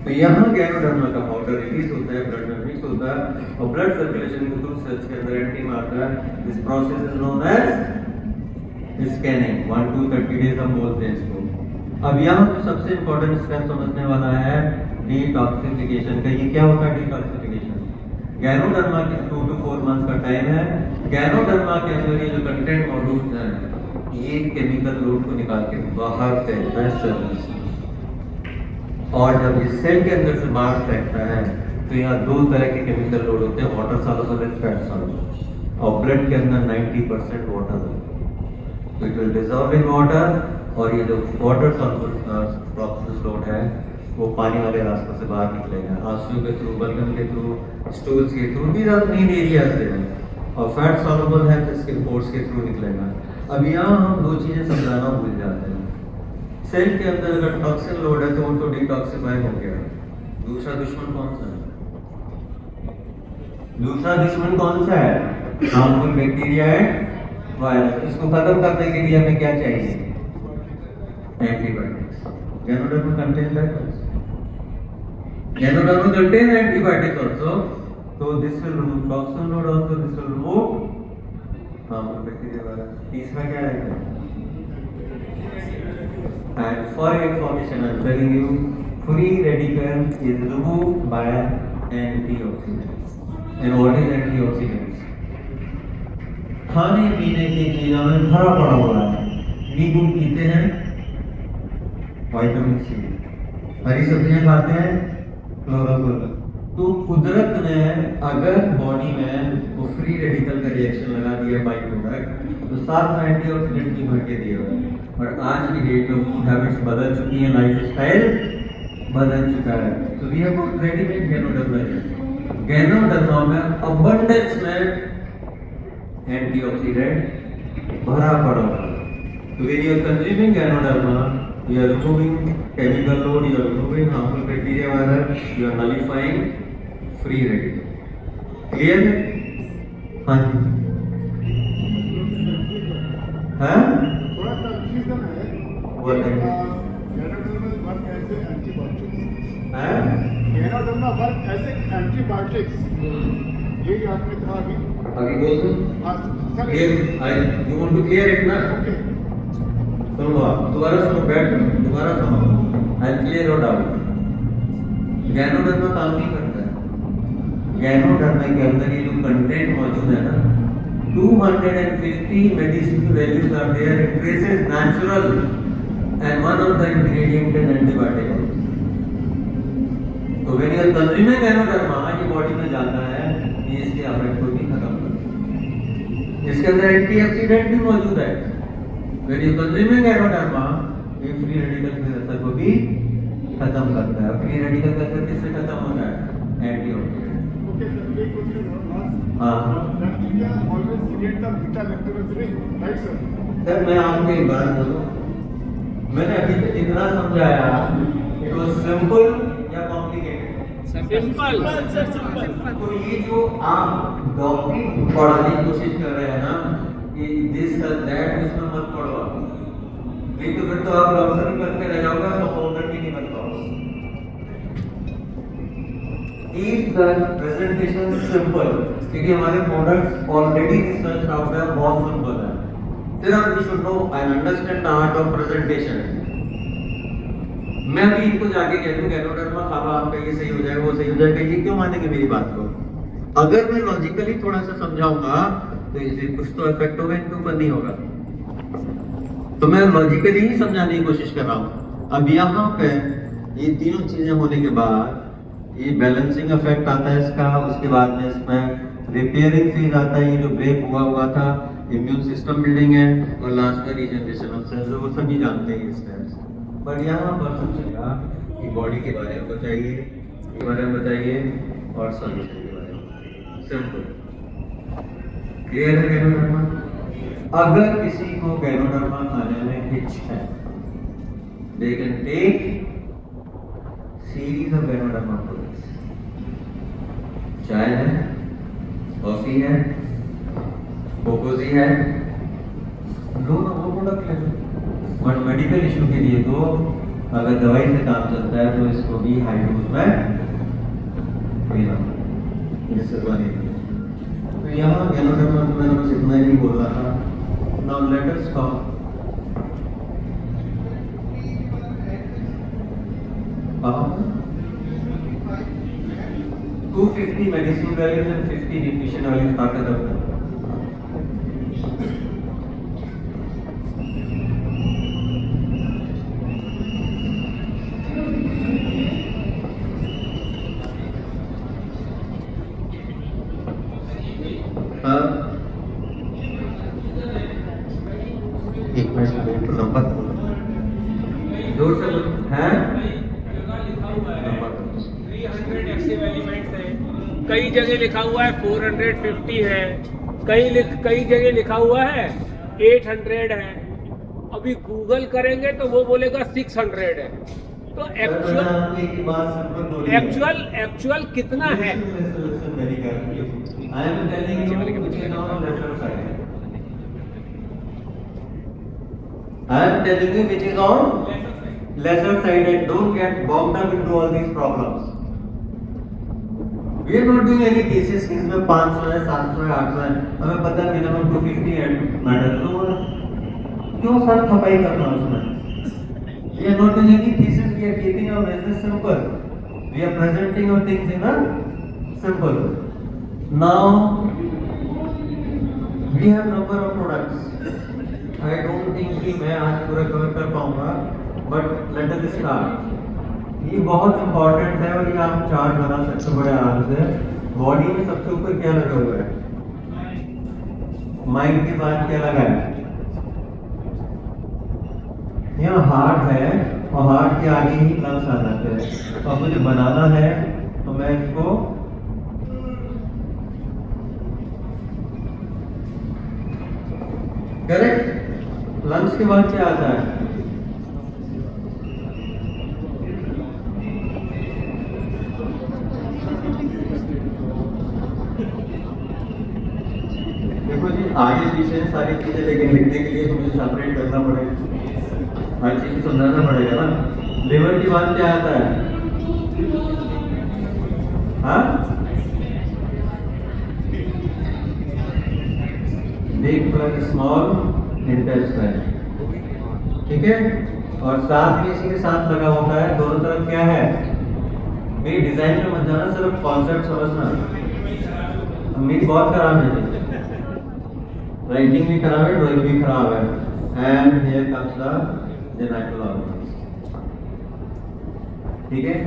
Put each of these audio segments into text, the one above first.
तो यहाँ गैनोडर्मा का पाउडर रिलीज होता है, ब्लड में मिक्स होता है और ब्लड सर्कुलेशन के थ्रू सेल्स के अंदर एंट्री मारता है। This process is known as scanning. 1 to 30 days हम बोलते हैं इसको। अब यहाँ जो सबसे इंपॉर्टेंट स्टेप समझने वाला है डिटॉक्सिफिकेशन का। ये क्या होता है डिटॉक्सिफिकेशन? गैनोडर्मा के 2 to 4 मंथ्स का टाइम है। गैनोडर्मा के अंदर ये जो कंटेंट मौजूद है ये केमिकल लोड को निकाल के बाहर फेंकता है सेल्स, और जब ये सेल के अंदर से बाहर फेंकता है तो यहाँ दो तरह के केमिकल लोड होते हैं, water soluble and fat soluble. और ब्लड के अंदर 90% वाटर है, तो it will dissolve in water. और ये जो वाटर सॉल्युबल लोड है वो पानी वाले रास्ते से बाहर निकलेगा, आंसू के थ्रू, बलगम के थ्रू, स्टूल्स के थ्रू, भी मेन एरिया से है। और फैट सॉल्युबल है तो इसके पोर्स के थ्रू निकलेगा। अब यहाँ हम दो चीजें समझाना भूल जाते हैं। सेल के अंदर अगर टॉक्सिन लोड है तो उनको डिटॉक्सिफाई हो गया। दूसरा दुश्मन कौन सा है? दूसरा दुश्मन कौन सा है? हार्मफुल बैक्टीरिया है, वायरस। इसको खत्म करने के लिए हमें क्या चाहिए? Antibiotics. Ganoderma contain virus, ganoderma contain antibiotics also, so this will remove toxin load also, this will remove harmful bacteria virus. तीसरा क्या है? And for your information, I am telling you, free radical is removed by antioxidants. And what is antioxidants? खाने पीने की चीजों में भरा पड़ा हुआ है। नींबू पीते हैं, विटामिन सी। हरी सब्जियां खाते हैं, क्लोरोफिल। तो कुदरत ने अगर बॉडी में वो फ्री रेडिकल का रिएक्शन लगा दिया बाई प्रोडक्ट, तो साथ में एंटीऑक्सीडेंट भी भर के दिए हुए हैं। और आज की डेट में फूड हैबिट्स बदल चुकी हैं, लाइफस्टाइल बदल चुका है। तो we have got readymade Ganoderma. Ganoderma में अबंडेंस में एंटीऑक्सीडेंट भरा पड़ा है। तो when you are consuming Ganoderma, you are removing chemical load, you are removing harmful bacteria virus, you are nullifying free radical. Clear है? हाँ जी। हाँ? थोड़ा सा रीजन है। वो बताइए। Ganoderma work as antibiotics. हाँ? Ganoderma work as antibiotics. ये आपने कहा अभी। आगे बोल दो। हाँ sir. Clear? You want to clear it ना? ओके। सुनो आप, दोबारा सुनो, बैठ दोबारा सुनो। I clear your doubt. Ganoderma काम नहीं करता है। गैनोडर्मा के अंदर ये जो कंटेंट मौजूद है ना, 250 medicinal values are there. It traces natural, and one of the ingredient is antibiotic. तो when you are consuming ganoderma, ये बॉडी में जाता है, ये इसके अफेक्ट को भी खत्म करता है। इसके अंदर एंटीऑक्सीडेंट भी मौजूद है। When you consuming ganoderma, ये फ्री रेडिकल के असर को भी खत्म करता है। फ्री रेडिकल का असर किससे खत्म होता है? एंटीऑक्सीडेंट। ओके सर, एक क्वेश्चन और। हाँ। Bacteria always create the beta lactobacillus, right sir? Sir मैं आपको एक बात बोलूं, मैंने अभी तक जितना समझाया, इट वाज सिंपल या कॉम्प्लिकेटेड? Simple sir, simple. तो ये जो आप डॉक्टरी पढ़ाने की कोशिश कर रहे हैं ना, ये दिस दैट इसमें मत पढ़ो आप। नहीं तो फिर तो आप डॉक्टर ही बनके रह जाओगे, तो फाउंडर भी नहीं बन पाओगे। Keep the presentation simple, क्योंकि हमारे प्रोडक्ट्स ऑलरेडी रिसर्च आउट है, बहुत सिंपल है। सिर्फ we should know and understand the art of presentation. मैं भी इनको जाके कह दूं गैनोडर्मा खाओ, आपका ये सही हो जाएगा, वो सही हो जाएगा, ये क्यों मानेंगे मेरी बात को? अगर मैं लॉजिकली थोड़ा सा समझाऊंगा तो इससे कुछ तो इफेक्ट होगा, इनके ऊपर नहीं होगा। तो मैं लॉजिकली ही समझाने की कोशिश कर रहा हूँ। अब यहाँ पे ये तीनों चीजें होने के बाद ये बैलेंसिंग इफेक्ट आता है इसका, उसके बाद में इसमें रिपेयरिंग फेज आता है, ये जो ब्रेक हुआ था, इम्यून सिस्टम बिल्डिंग है, और लास्ट में रीजनरेशन ऑफ सेल्स, वो सभी जानते हैं ये स्टेप्स। पर यहाँ पर समझेगा कि बॉडी के बारे में बताइए, के बारे में बताइए, और सॉल्यूशन के बारे में। सिंपल, क्लियर है गैनोडर्मा? अगर किसी को गैनोडर्मा खाने में हिच है, they can take series of ganoderma products. चाय है, कॉफी है, कोकोजी है, लो ना वो प्रोडक्ट ले लो। बट मेडिकल इशू के लिए तो अगर दवाई से काम चलता है तो इसको भी हाई डोज में लेना, जिससे बने। तो यहाँ गैनोडर्मा में मैंने बस इतना ही बोल रहा था। Now let us talk 250 medicine values and 50 nutrition values started up. एक मिनट नंबर जोर से है 300 एक्टिव एलिमेंट्स है, कई जगह लिखा हुआ है 450 है, कई जगह लिखा हुआ है 800 है। अभी गूगल करेंगे तो वो बोलेगा 600 है। तो एक्चुअल कितना है? I am telling you which is on lesser side. I am telling you which is on lesser side, and don't get bogged up into all these problems. We are not doing any cases कि इसमें 500 है, 700 है, 800 है, हमें पता है minimum 250 है matter, तो क्यों सर खपाई करना उसमें? We are not doing any cases, we are keeping our business simple. We are presenting our things in a simple. Now we have number of products. I don't think कि मैं आज पूरा cover कर पाऊंगा, but let us start. ये बहुत important है और ये आप चार्ट बना सकते हो बड़े आराम से। बॉडी में सबसे ऊपर क्या लगा हुआ है? माइंड के बाद क्या लगा है? यहाँ हार्ट है और हार्ट के आगे ही लंग्स आ जाते हैं। तो अब मुझे बनाना है तो मैं इसको करेक्ट। लंग्स के बाद क्या आता है? देखो जी आगे पीछे सारी चीजें, लेकिन लिखने के लिए तो मुझे सेपरेट करना पड़ेगा, हर चीज को समझाना पड़ेगा ना। लिवर के बाद क्या आता है? हाँ, बिग प्लस स्मॉल इंटेस्टाइन, ठीक है। और साथ में इसी के साथ लगा होता है दोनों तरफ क्या है? मेरी डिजाइन में मत जाना, सिर्फ कॉन्सेप्ट समझना। मेरी बहुत खराब है, राइटिंग भी खराब है, ड्राइंग भी खराब है। And here comes the genital organ, ठीक है।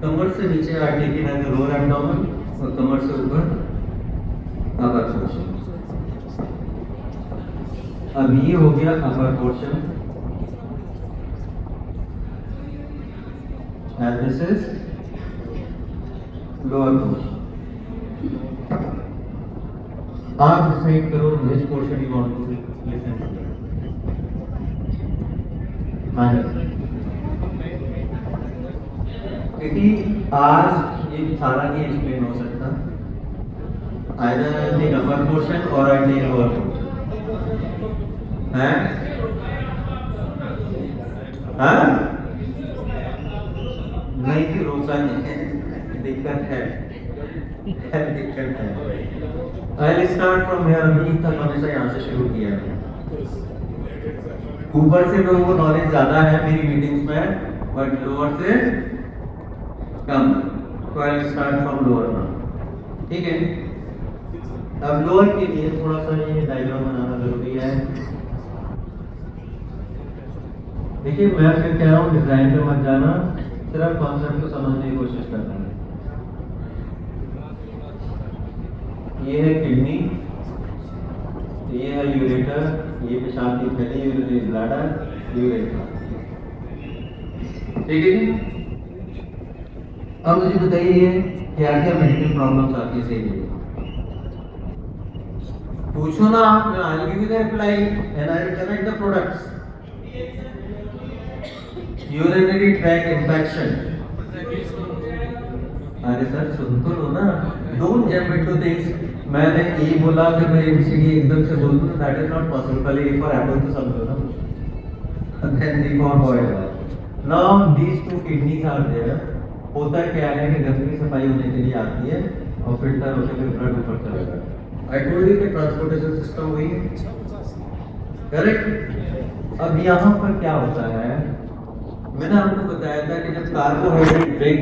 कमर से नीचे I take it as lower abdomen और कमर से ऊपर अपर पोर्शन। अब ये हो गया upper portion and this is lower portion. आप डिसाइड करो which portion you want to listen to. क्योंकि आज ये सारा नहीं एक्सप्लेन हो सकता, either I take upper portion or I take lower portion. हैं? हाँ? नहीं कि रोका नहीं है, दिक्कत है, दिक्कत है। I'll start from here. अभी तक हमेशा यहाँ से शुरू किया है। ऊपर से लोगों को नॉलेज ज्यादा है मेरी मीटिंग्स में, बट लोअर से कम। तो I'll start from lower now, ठीक है। अब लोअर के लिए थोड़ा सा ये डायग्राम बनाना जरूरी है। देखिए मैं फिर कह रहा हूँ डिजाइन पे मत जाना, सिर्फ कॉन्सेप्ट को समझने की कोशिश करना है। ये है किडनी, ये है यूरेटर, ये पेशाब की थैली, यूरिनरी ब्लैडर, यूरेटर, ठीक है जी। अब मुझे बताइए क्या क्या मेडिकल प्रॉब्लम्स आती है सही? पूछो ना आप, मैं I will give you the reply and I will connect the products. Urinary tract infection, अरे सर सुन तो लो ना, डोंट जंप इनटू थिंग्स। मैंने ये बोला कि मैं एबीसीडी एकदम से बोल दूं, दैट इज नॉट पॉसिबल। पहले ए फॉर एप्पल तो समझो ना, then B for boy. Now these two kidneys are there. होता क्या है कि गंदगी की सफाई होने के लिए आती है और फिल्टर होते हुए ब्लड ऊपर चला जाता है। I told you कि ट्रांसपोर्टेशन सिस्टम वही है, करेक्ट? अब यहाँ पर क्या होता है, मैंने आपको बताया था कि जब कार्बोहाइड्रेट ब्रेक